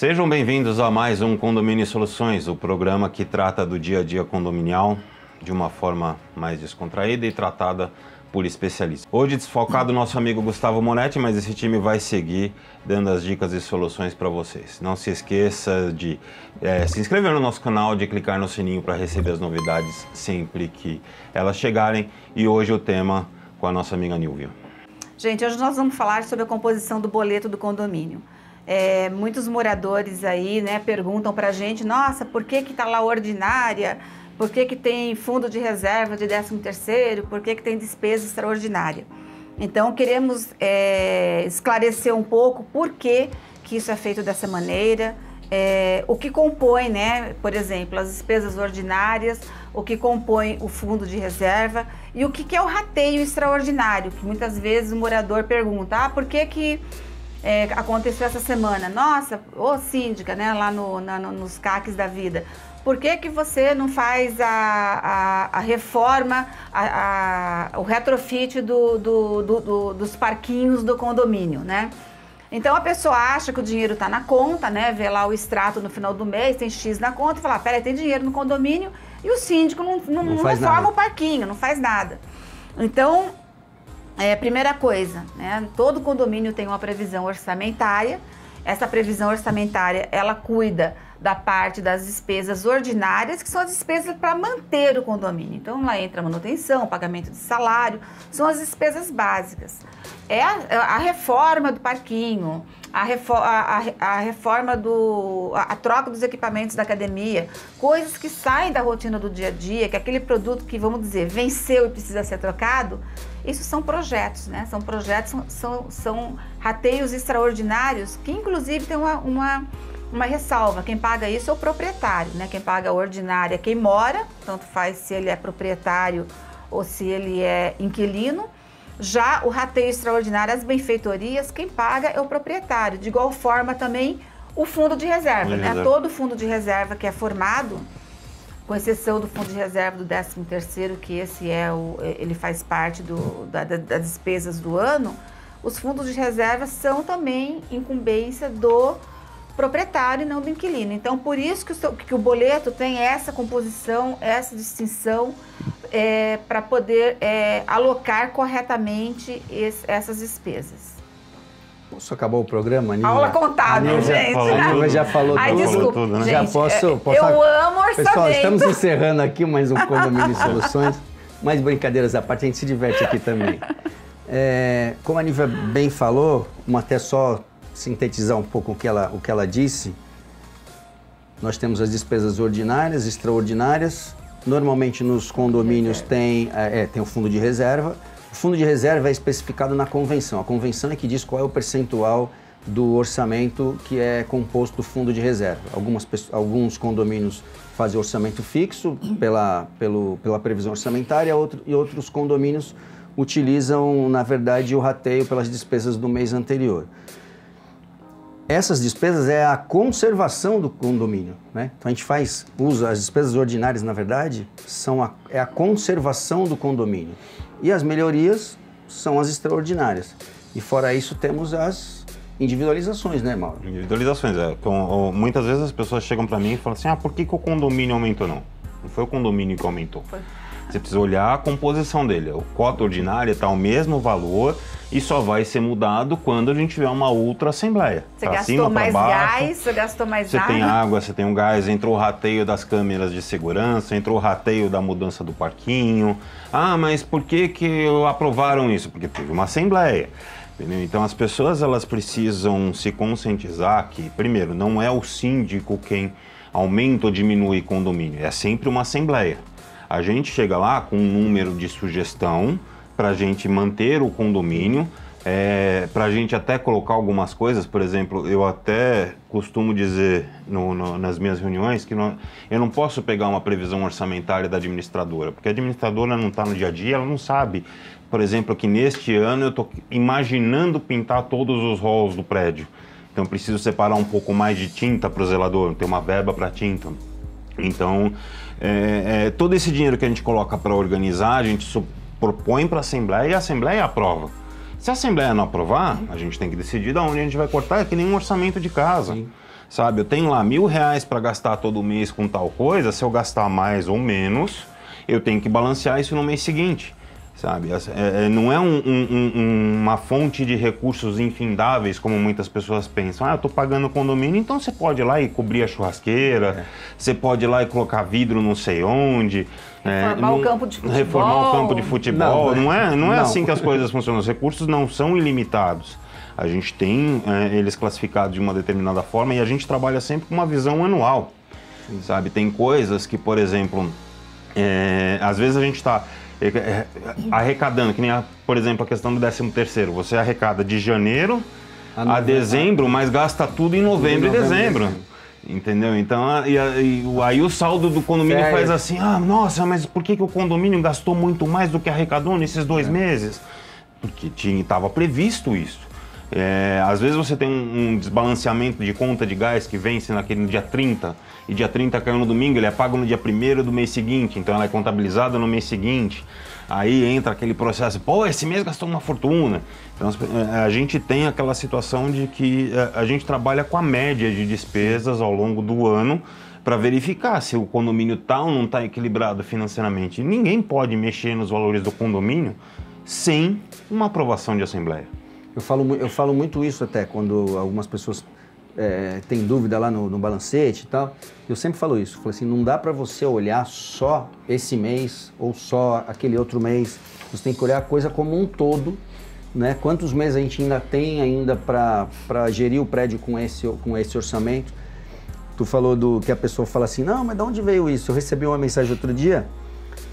Sejam bem-vindos a mais um Condomínio Soluções, o programa que trata do dia a dia condominial de uma forma mais descontraída e tratada por especialistas. Hoje desfocado nosso amigo Gustavo Moretti, mas esse time vai seguir dando as dicas e soluções para vocês. Não se esqueça de se inscrever no nosso canal, de clicar no sininho para receber as novidades sempre que elas chegarem. E hoje o tema com a nossa amiga Nilvia. Gente, hoje nós vamos falar sobre a composição do boleto do condomínio. Muitos moradores aí, né, perguntam pra gente, nossa, por que tá lá ordinária? Por que tem fundo de reserva de 13º? Por que tem despesa extraordinária? Então, queremos esclarecer um pouco por que isso é feito dessa maneira, o que compõe, né, por exemplo, as despesas ordinárias, o que compõe o fundo de reserva e o que é o rateio extraordinário, que muitas vezes o morador pergunta, por que aconteceu essa semana? Nossa, ô síndica, né, lá nos CACs da vida, por que você não faz a reforma, o retrofit dos parquinhos do condomínio, né? Então a pessoa acha que o dinheiro está na conta, né? Vê lá o extrato no final do mês, tem X na conta e fala, peraí, tem dinheiro no condomínio e o síndico não reforma o parquinho, não faz nada. Então, primeira coisa, né? Todo condomínio tem uma previsão orçamentária. Essa previsão orçamentária, ela cuida da parte das despesas ordinárias, que são as despesas para manter o condomínio. Então, lá entra a manutenção, pagamento de salário, são as despesas básicas. A reforma do parquinho, a troca dos equipamentos da academia, coisas que saem da rotina do dia a dia, que é aquele produto que, vamos dizer, venceu e precisa ser trocado, isso são projetos, né? São projetos, são rateios extraordinários, que inclusive tem uma ressalva. Quem paga isso é o proprietário, né? Quem paga a ordinária é quem mora, tanto faz se ele é proprietário ou se ele é inquilino. Já o rateio extraordinário, as benfeitorias, quem paga é o proprietário. De igual forma também o fundo de reserva, né? Todo fundo de reserva que é formado, com exceção do fundo de reserva do 13º, que ele faz parte das despesas do ano, os fundos de reserva são também incumbência do proprietário e não do inquilino. Então, por isso que o boleto tem essa composição, essa distinção, para poder alocar corretamente essas despesas. Posso acabar o programa, Nilvia? Aula contábil, gente. A Nilvia já falou tudo. Desculpa, tudo, né? Gente, já posso eu amo orçamento. Pessoal, estamos encerrando aqui mais um Condomínio Soluções. Mais brincadeiras à parte, a gente se diverte aqui também. Como a Nilvia bem falou, até só sintetizar um pouco o que ela disse, nós temos as despesas ordinárias, extraordinárias. Normalmente nos condomínios tem o fundo de reserva. O fundo de reserva é especificado na convenção. A convenção é que diz qual é o percentual do orçamento que é composto do fundo de reserva. Alguns condomínios fazem orçamento fixo pela previsão orçamentária e outros condomínios utilizam, na verdade, o rateio pelas despesas do mês anterior. Essas despesas é a conservação do condomínio, né? Então a gente usa as despesas ordinárias, na verdade, é a conservação do condomínio. E as melhorias são as extraordinárias. E fora isso temos as individualizações, né, Mauro? Individualizações, Então, muitas vezes as pessoas chegam para mim e falam assim, por que o condomínio aumentou? Não foi o condomínio que aumentou. Você precisa olhar a composição dele. A cota ordinária está ao mesmo valor e só vai ser mudado quando a gente tiver uma outra assembleia. Você gastou mais gás, você gastou mais água. Você tem água, você tem um gás, entrou o rateio das câmeras de segurança, entrou o rateio da mudança do parquinho. Mas por que aprovaram isso? Porque teve uma assembleia. Entendeu? Então as pessoas elas precisam se conscientizar que, primeiro, não é o síndico quem aumenta ou diminui condomínio, é sempre uma assembleia. A gente chega lá com um número de sugestão para a gente manter o condomínio, para a gente até colocar algumas coisas. Por exemplo, eu até costumo dizer nas minhas reuniões que eu não posso pegar uma previsão orçamentária da administradora, porque a administradora não está no dia a dia, ela não sabe. Por exemplo, que neste ano eu estou imaginando pintar todos os halls do prédio. Então, preciso separar um pouco mais de tinta para o zelador, ter uma verba para tinta. Então, todo esse dinheiro que a gente coloca para organizar, a gente propõe para a Assembleia e a Assembleia aprova. Se a Assembleia não aprovar, a gente tem que decidir de onde a gente vai cortar, é que nem um orçamento de casa. Sim. sabe? Eu tenho lá R$1.000 para gastar todo mês com tal coisa, se eu gastar mais ou menos, eu tenho que balancear isso no mês seguinte, sabe? Não é uma fonte de recursos infindáveis, como muitas pessoas pensam. Eu tô pagando condomínio, então você pode ir lá e cobrir a churrasqueira, você pode ir lá e colocar vidro não sei onde... Reformar o campo de futebol. Reformar o campo de futebol. Não é assim que as coisas funcionam. Os recursos não são ilimitados. A gente tem eles classificados de uma determinada forma e a gente trabalha sempre com uma visão anual, sabe? Tem coisas que, por exemplo, às vezes a gente está arrecadando, que nem, por exemplo, a questão do 13º. Você arrecada de janeiro a dezembro, mas gasta tudo em novembro e dezembro. Entendeu? Então, aí o saldo do condomínio faz assim, nossa, mas por que o condomínio gastou muito mais do que arrecadou nesses 2 meses? Porque estava previsto isso. Às vezes você tem um desbalanceamento de conta de gás que vence naquele dia 30, e dia 30 caiu no domingo, ele é pago no dia 1º do mês seguinte, então ela é contabilizada no mês seguinte. Aí entra aquele processo, esse mês gastou uma fortuna. Então a gente tem aquela situação de que a gente trabalha com a média de despesas ao longo do ano para verificar se o condomínio está ou não está equilibrado financeiramente. E ninguém pode mexer nos valores do condomínio sem uma aprovação de assembleia. Eu falo muito isso até quando algumas pessoas têm dúvida lá no balancete e tal. Eu sempre falo isso. Eu falo assim, não dá para você olhar só esse mês ou só aquele outro mês. Você tem que olhar a coisa como um todo, né? Quantos meses a gente ainda tem para gerir o prédio com esse orçamento? Tu falou que a pessoa fala assim, não, mas de onde veio isso? Eu recebi uma mensagem outro dia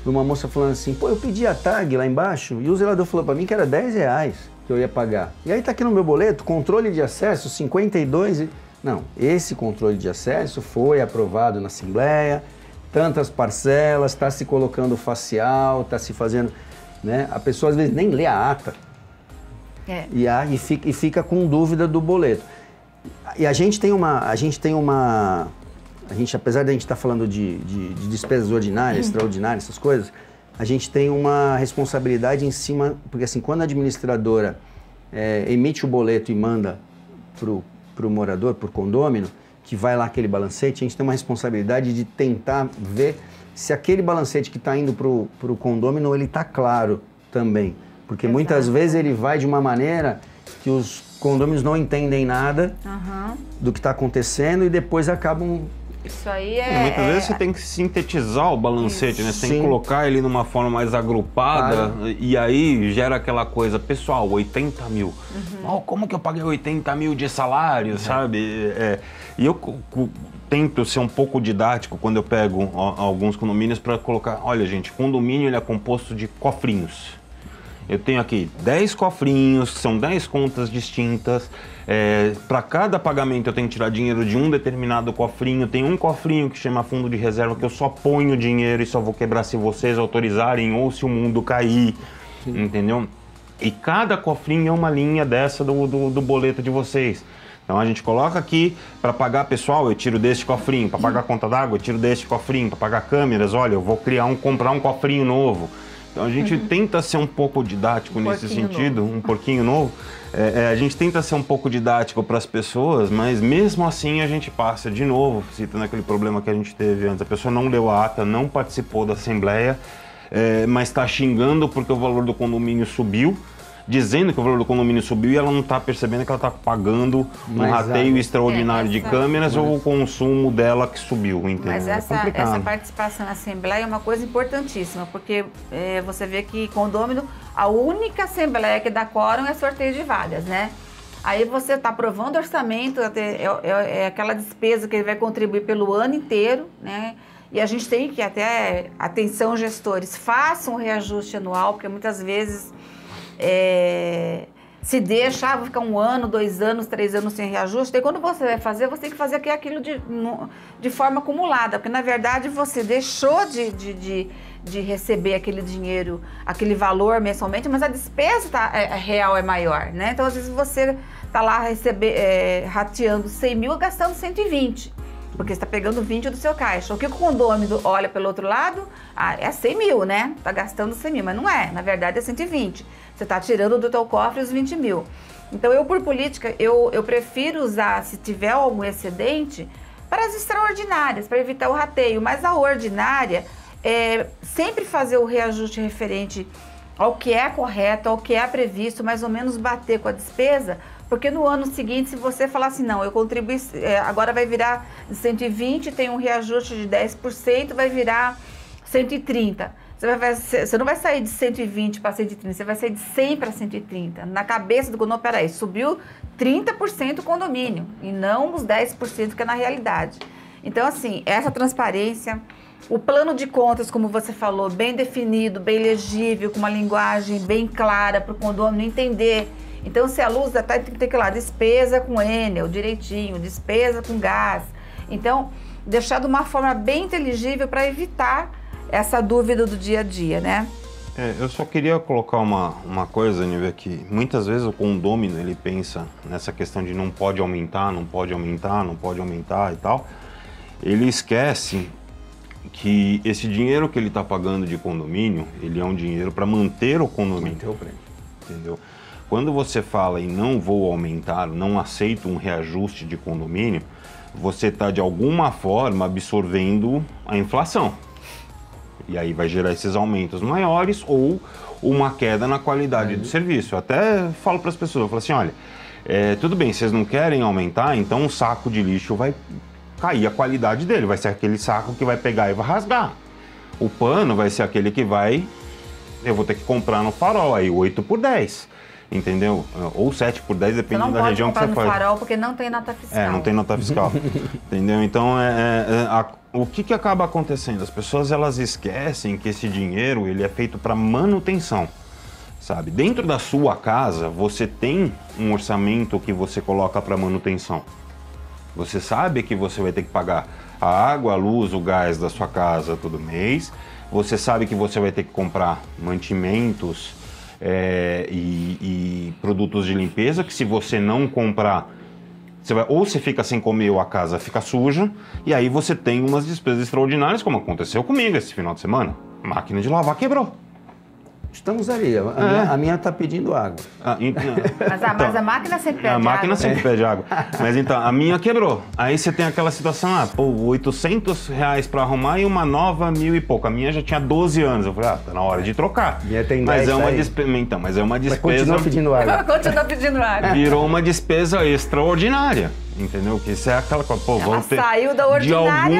de uma moça falando assim, eu pedi a tag lá embaixo e o zelador falou para mim que era R$10 que eu ia pagar. E aí tá aqui no meu boleto, controle de acesso, 52... Não, esse controle de acesso foi aprovado na Assembleia, tantas parcelas, está se colocando facial, está se fazendo... Né? A pessoa às vezes nem lê a ata e fica com dúvida do boleto. E a gente, apesar de a gente estar falando de despesas ordinárias, extraordinárias, essas coisas, a gente tem uma responsabilidade em cima, porque assim, quando a administradora emite o boleto e manda para o morador, para o condômino, que vai lá aquele balancete, a gente tem uma responsabilidade de tentar ver se aquele balancete que está indo para o condômino, ele está claro também. Porque muitas vezes ele vai de uma maneira que os condôminos não entendem nada do que está acontecendo e depois acabam... Isso aí muitas vezes você tem que sintetizar o balancete, né? Você tem que colocar ele numa forma mais agrupada e aí gera aquela coisa, pessoal, 80 mil. Como que eu paguei 80 mil de salário, sabe? E eu tento ser um pouco didático quando eu pego alguns condomínios para colocar, olha gente, condomínio ele é composto de cofrinhos. Eu tenho aqui 10 cofrinhos, que são 10 contas distintas. Para cada pagamento eu tenho que tirar dinheiro de um determinado cofrinho. Tem um cofrinho que chama fundo de reserva, que eu só ponho dinheiro e só vou quebrar se vocês autorizarem ou se o mundo cair, entendeu? E cada cofrinho é uma linha dessa do boleto de vocês. Então a gente coloca aqui, para pagar pessoal, eu tiro deste cofrinho. Para pagar conta d'água, eu tiro deste cofrinho. Para pagar câmeras, olha, eu vou comprar um cofrinho novo. Então a gente tenta ser um pouco didático nesse sentido, um pouquinho novo. A gente tenta ser um pouco didático para as pessoas, mas mesmo assim a gente passa de novo, citando aquele problema que a gente teve antes. A pessoa não leu a ata, não participou da assembleia, mas está xingando porque o valor do condomínio subiu, dizendo que o valor do condomínio subiu e ela não está percebendo que ela está pagando um rateio extraordinário de câmeras ou o consumo dela que subiu, entendeu? Mas essa participação na Assembleia é uma coisa importantíssima, porque você vê que condômino, a única Assembleia que dá quórum é sorteio de vagas, né? Aí você está aprovando orçamento, é aquela despesa que ele vai contribuir pelo ano inteiro, né? E a gente tem que atenção gestores, façam um reajuste anual, porque muitas vezes... se deixa, vou ficar 1 ano, 2 anos, 3 anos sem reajuste, e quando você vai fazer, você tem que fazer aquilo de forma acumulada, porque na verdade você deixou de receber aquele dinheiro, aquele valor mensalmente, mas a despesa real é maior, né? Então às vezes você está lá rateando 100 mil, gastando 120. Porque você está pegando 20 do seu caixa. O que o condômino olha pelo outro lado? É 100 mil, né? Está gastando 100 mil, mas não é. Na verdade é 120. Você está tirando do teu cofre os 20 mil. Então, eu, por política, eu prefiro usar, se tiver algum excedente, para as extraordinárias, para evitar o rateio. Mas a ordinária, sempre fazer o reajuste referente ao que é correto, ao que é previsto, mais ou menos bater com a despesa, porque no ano seguinte, se você falar assim, não, eu contribuí, agora vai virar de 120, tem um reajuste de 10%, vai virar 130. Você não vai sair de 120 para 130, você vai sair de 100 para 130. Na cabeça do condomínio, peraí, subiu 30% o condomínio, e não os 10% que é na realidade. Então, assim, essa transparência, o plano de contas, como você falou, bem definido, bem legível, com uma linguagem bem clara para o condomínio entender. Então, se a luz tem que ter que lá, despesa com Enel, direitinho, despesa com gás. Então, deixar de uma forma bem inteligível para evitar essa dúvida do dia a dia, né? Eu só queria colocar uma coisa, Nívia, que muitas vezes o condômino, ele pensa nessa questão de não pode aumentar, não pode aumentar, não pode aumentar e tal. Ele esquece que esse dinheiro que ele está pagando de condomínio, ele é um dinheiro para manter o condomínio. Manter o prêmio. Entendeu? Quando você fala em não vou aumentar, não aceito um reajuste de condomínio, você está de alguma forma absorvendo a inflação. E aí vai gerar esses aumentos maiores ou uma queda na qualidade do serviço. Eu até falo para as pessoas, eu falo assim, olha, tudo bem, vocês não querem aumentar, então o saco de lixo vai cair a qualidade dele, vai ser aquele saco que vai pegar e vai rasgar. O pano vai ser aquele que eu vou ter que comprar no Farol, aí 8 por 10, entendeu? Ou 7 por 10, dependendo da região que você faz. Não pode comprar no Farol porque não tem nota fiscal. Não tem nota fiscal, entendeu? Então, o que acaba acontecendo? As pessoas, elas esquecem que esse dinheiro, ele é feito para manutenção, sabe? Dentro da sua casa, você tem um orçamento que você coloca para manutenção. Você sabe que você vai ter que pagar a água, a luz, o gás da sua casa todo mês. Você sabe que você vai ter que comprar mantimentos e produtos de limpeza, que se você não comprar, ou você fica sem comer ou a casa fica suja. E aí você tem umas despesas extraordinárias, como aconteceu comigo esse final de semana. A máquina de lavar quebrou. Estamos ali, a minha está pedindo água. Mas a máquina sempre pede água. A máquina sempre pede água. Mas então, a minha quebrou. Aí você tem aquela situação, R$800 para arrumar e uma nova 1.000 e pouco. A minha já tinha 12 anos. Eu falei, tá na hora de trocar. Minha tem 10 mas é uma despesa. Então, mas é uma despesa. Mas continua pedindo água. Continua pedindo água. Virou uma despesa extraordinária. Entendeu? Que isso é aquela coisa, vamos ter. Saiu da ordinária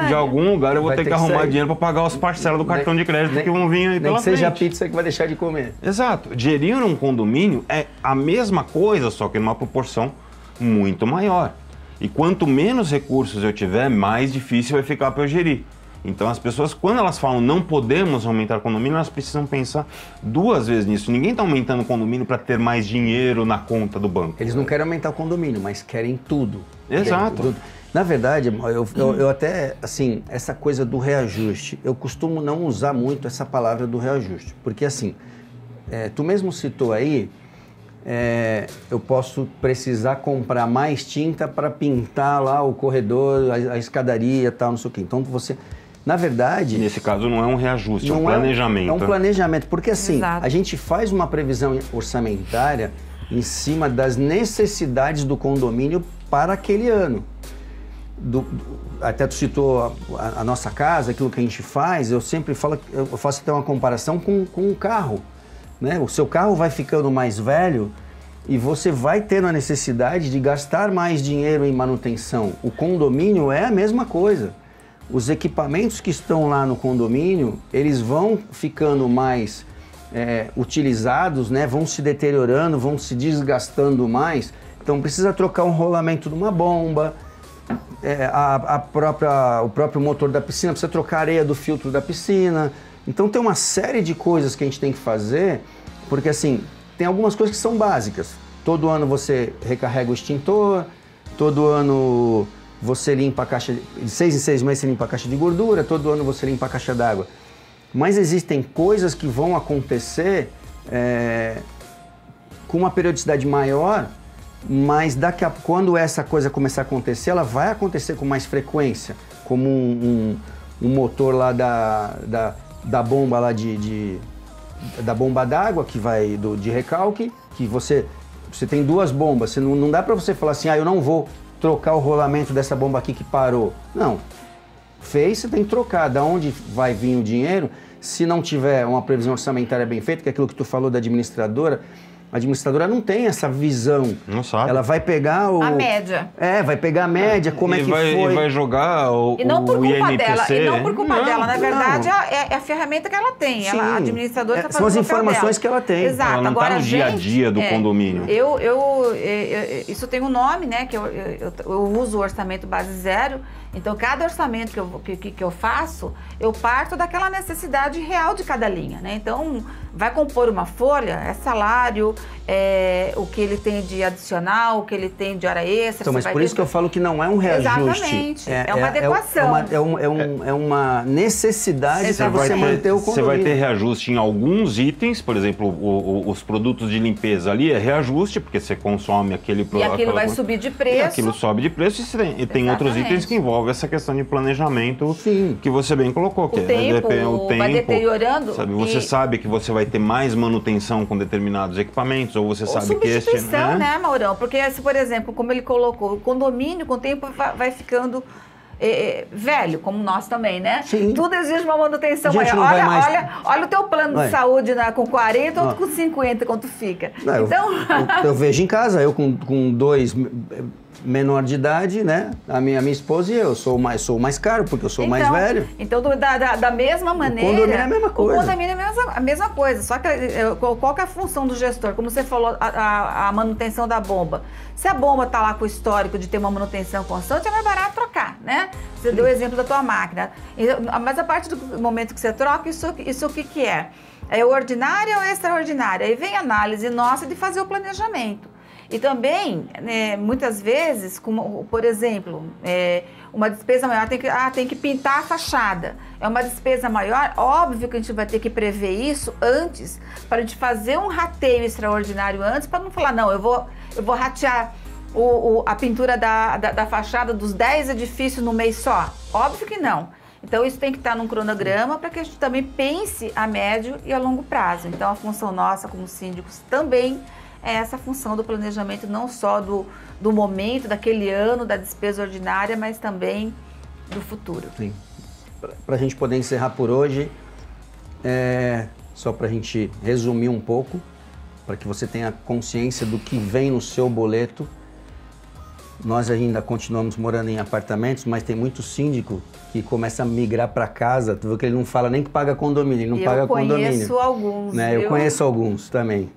de algum lugar eu vou ter que arrumar dinheiro para pagar as parcelas do cartão de crédito que vão vir aí pela frente. Nem que seja a pizza que vai deixar de comer. Exato. Gerir um condomínio é a mesma coisa, só que numa proporção muito maior. E quanto menos recursos eu tiver, mais difícil vai ficar para eu gerir. Então as pessoas, quando elas falam não podemos aumentar o condomínio, elas precisam pensar duas vezes nisso. Ninguém está aumentando o condomínio para ter mais dinheiro na conta do banco. Eles não querem aumentar o condomínio, mas querem tudo. Exato. Na verdade, eu até, assim, essa coisa do reajuste, eu costumo não usar muito essa palavra do reajuste. Porque assim, tu mesmo citou aí, eu posso precisar comprar mais tinta para pintar lá o corredor, a escadaria e tal, não sei o quê. Então você... Na verdade... Nesse caso não é um reajuste, é um planejamento. É um planejamento, porque assim, Exato. A gente faz uma previsão orçamentária em cima das necessidades do condomínio para aquele ano. Até tu citou a nossa casa, aquilo que a gente faz, eu sempre falo, eu faço até uma comparação com um carro, né? O seu carro vai ficando mais velho e você vai tendo a necessidade de gastar mais dinheiro em manutenção. O condomínio é a mesma coisa. Os equipamentos que estão lá no condomínio, eles vão ficando mais utilizados, né? Vão se deteriorando, vão se desgastando mais. Então precisa trocar um rolamento de uma bomba, o próprio motor da piscina, precisa trocar a areia do filtro da piscina. Então tem uma série de coisas que a gente tem que fazer, porque assim, tem algumas coisas que são básicas. Todo ano você recarrega o extintor, todo ano você limpa a caixa, de 6 em 6 meses você limpa a caixa de gordura, todo ano você limpa a caixa d'água. Mas existem coisas que vão acontecer com uma periodicidade maior, mas quando essa coisa começar a acontecer, ela vai acontecer com mais frequência, como um motor lá da bomba lá da bomba d'água, que vai de recalque, que você Você tem 2 bombas, você não dá para você falar assim, eu não vou trocar o rolamento dessa bomba aqui que parou. Não. Fez, você tem que trocar. Da onde vai vir o dinheiro? Se não tiver uma previsão orçamentária bem feita, que é aquilo que tu falou da administradora, a administradora não tem essa visão. Não sabe. Ela vai pegar a média. vai pegar a média, como é que foi. E vai jogar o E não por culpa INPC. dela. E não por culpa dela. Na verdade, é a ferramenta que ela tem. A administradora está fazendo são as informações que ela tem. Exato. Ela não está no dia a dia do condomínio. Isso tem um nome, né? Que eu uso o orçamento base zero. Então, cada orçamento que eu faço, eu parto daquela necessidade real de cada linha, né? Então, vai compor uma folha, é salário, o que ele tem de adicional, o que ele tem de hora extra. Então, mas por isso que eu falo que não é um reajuste. Exatamente. É uma adequação. É uma necessidade para você manter o condomínio. Você vai ter reajuste em alguns itens, por exemplo, os produtos de limpeza ali é reajuste, porque você consome aquele produto. E aquilo vai subir de preço. E aquilo sobe de preço e tem outros itens que envolvem essa questão de planejamento. Sim. Que você bem colocou. O tempo vai deteriorando. Sabe, você sabe que você vai ter mais manutenção com determinados equipamentos, ou você sabe que este... Substituição, né, Maurão? Porque, por exemplo, como ele colocou, o condomínio com o tempo vai ficando velho, como nós também, né? Sim. Tudo exige uma manutenção maior. Olha o teu plano de saúde com 40 ou com 50, quanto fica. Não, então... eu vejo em casa, eu com 2 menor de idade, né? A minha esposa e eu sou mais caro, porque eu sou mais velho. Então, da mesma maneira... O condomínio é a mesma coisa. O condomínio é a mesma coisa. Só que qual que é a função do gestor? Como você falou, a manutenção da bomba. Se a bomba está lá com o histórico de ter uma manutenção constante, é mais barato trocar, né? Você deu o exemplo da tua máquina. Mas a partir do momento que você troca, isso o que é? É ordinária ou extraordinária? Aí vem a análise nossa de fazer o planejamento. E também, muitas vezes, como, por exemplo, uma despesa maior, tem que pintar a fachada. É uma despesa maior, óbvio que a gente vai ter que prever isso antes, para a gente fazer um rateio extraordinário antes, para não falar, não, eu vou ratear a pintura da fachada dos 10 edifícios no mês só. Óbvio que não. Então, isso tem que estar num cronograma para que a gente também pense a médio e a longo prazo. Então, a função nossa como síndicos também é essa função do planejamento, não só do momento, daquele ano, da despesa ordinária, mas também do futuro. Sim. Para a gente poder encerrar por hoje, só para a gente resumir um pouco, para que você tenha consciência do que vem no seu boleto. Nós ainda continuamos morando em apartamentos, mas tem muito síndico que começa a migrar para casa. Tu viu que ele não fala nem que paga condomínio, ele não paga condomínio. Eu conheço alguns, né? Eu conheço alguns também,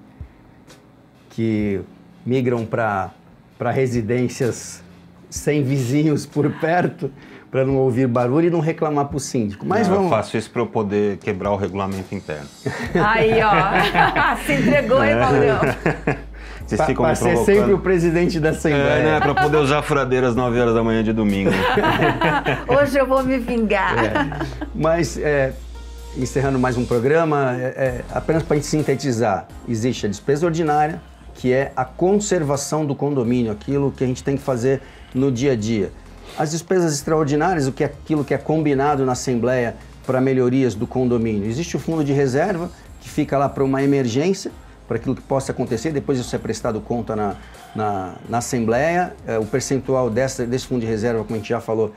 que migram para residências sem vizinhos por perto, para não ouvir barulho e não reclamar para o síndico. Mas eu faço isso para eu poder quebrar o regulamento interno. Aí, ó, se entregou, hein, Maurão? Vocês ficam para ser sempre o presidente da Assembleia. Né? Para poder usar a furadeira às 9 horas da manhã de domingo. Hoje eu vou me vingar. Mas, encerrando mais um programa, apenas para a gente sintetizar, existe a despesa ordinária, que é a conservação do condomínio, aquilo que a gente tem que fazer no dia a dia. As despesas extraordinárias, aquilo que é combinado na Assembleia para melhorias do condomínio. Existe o fundo de reserva, que fica lá para uma emergência, para aquilo que possa acontecer, depois isso é prestado conta na Assembleia. O percentual desse fundo de reserva, como a gente já falou,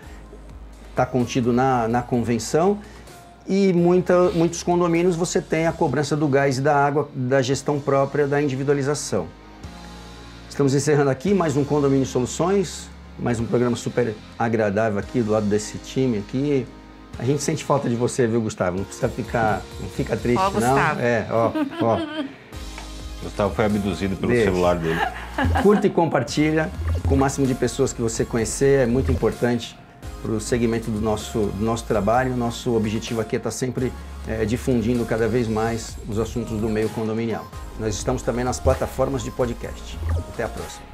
está contido na convenção. E muitos condomínios você tem a cobrança do gás e da água, da gestão própria, da individualização. Estamos encerrando aqui mais um Condomínio Soluções, mais um programa super agradável aqui do lado desse time aqui. A gente sente falta de você, viu, Gustavo? Não precisa não fica triste, não. Gustavo. Ó. Gustavo foi abduzido pelo celular dele. Curta e compartilha com o máximo de pessoas que você conhecer, é muito importante para o segmento do nosso trabalho. Nosso objetivo aqui é estar sempre difundindo cada vez mais os assuntos do meio condominial. Nós estamos também nas plataformas de podcast. Até a próxima.